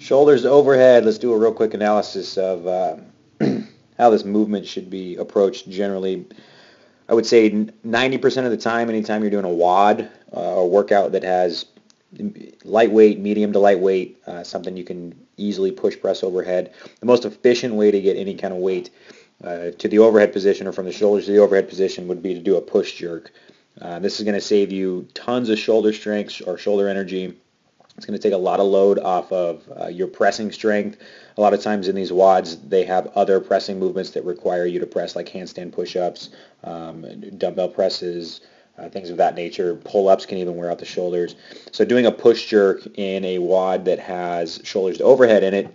Shoulders overhead. Let's do a real quick analysis of how this movement should be approached generally. I would say 90% of the time, anytime you're doing a WOD, a workout that has lightweight, medium to lightweight, something you can easily push press overhead, the most efficient way to get any kind of weight to the overhead position or from the shoulders to the overhead position would be to do a push jerk. This is going to save you tons of shoulder strength or shoulder energy. It's going to take a lot of load off of your pressing strength. A lot of times in these WODs, they have other pressing movements that require you to press, like handstand push-ups, dumbbell presses, things of that nature. Pull-ups can even wear out the shoulders. So doing a push jerk in a WOD that has shoulders to overhead in it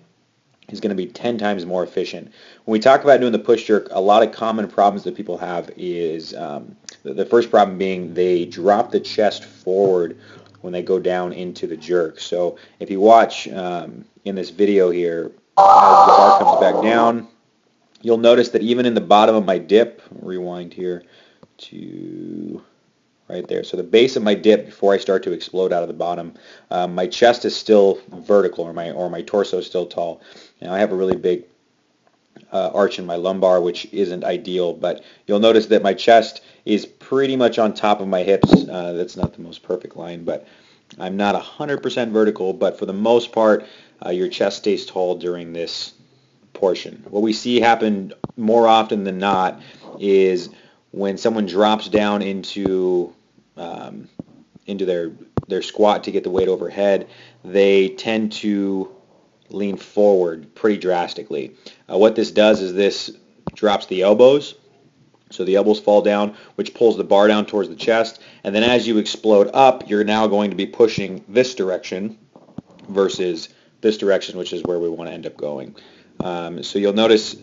is going to be 10 times more efficient. When we talk about doing the push jerk, a lot of common problems that people have is the first problem being they drop the chest forward when they go down into the jerk. So if you watch in this video here, as the bar comes back down, you'll notice that even in the bottom of my dip, rewind here to right there. So the base of my dip before I start to explode out of the bottom, my chest is still vertical, or my torso is still tall. Now I have a really big arch in my lumbar, which isn't ideal, but you'll notice that my chest is pretty much on top of my hips. That's not the most perfect line, but I'm not 100% vertical, but for the most part, your chest stays tall during this portion. What we see happen more often than not is when someone drops down into their squat to get the weight overhead, they tend to lean forward pretty drastically. What this does is this drops the elbows, so the elbows fall down, which pulls the bar down towards the chest, and then as you explode up, you're now going to be pushing this direction versus this direction, which is where we want to end up going. So you'll notice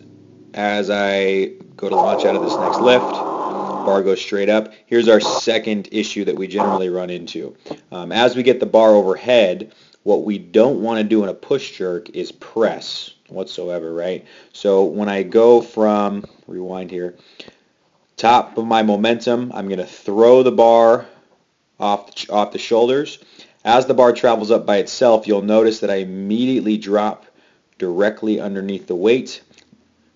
as I go to launch out of this next lift, bar goes straight up. Here's our second issue that we generally run into. As we get the bar overhead, what we don't want to do in a push jerk is press whatsoever, right? So when I go from, rewind here, top of my momentum, I'm going to throw the bar off the shoulders. As the bar travels up by itself, you'll notice that I immediately drop directly underneath the weight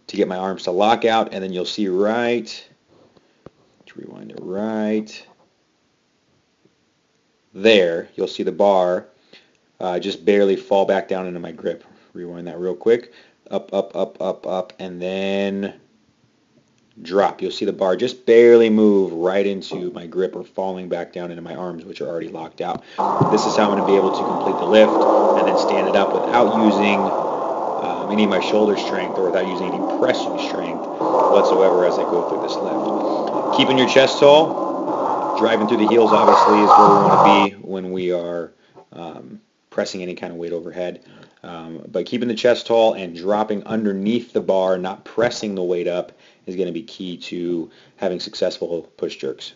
to get my arms to lock out, and then you'll see right, let's rewind it, right there, you'll see the bar just barely fall back down into my grip. Rewind that real quick. Up, up, up, up, up, and then drop. You'll see the bar just barely move right into my grip or falling back down into my arms, which are already locked out. This is how I'm going to be able to complete the lift and then stand it up without using any of my shoulder strength or without using any pressing strength whatsoever as I go through this lift. Keeping your chest tall, driving through the heels obviously is where we want to be when we are pressing any kind of weight overhead. But keeping the chest tall and dropping underneath the bar, not pressing the weight up, is going to be key to having successful push jerks.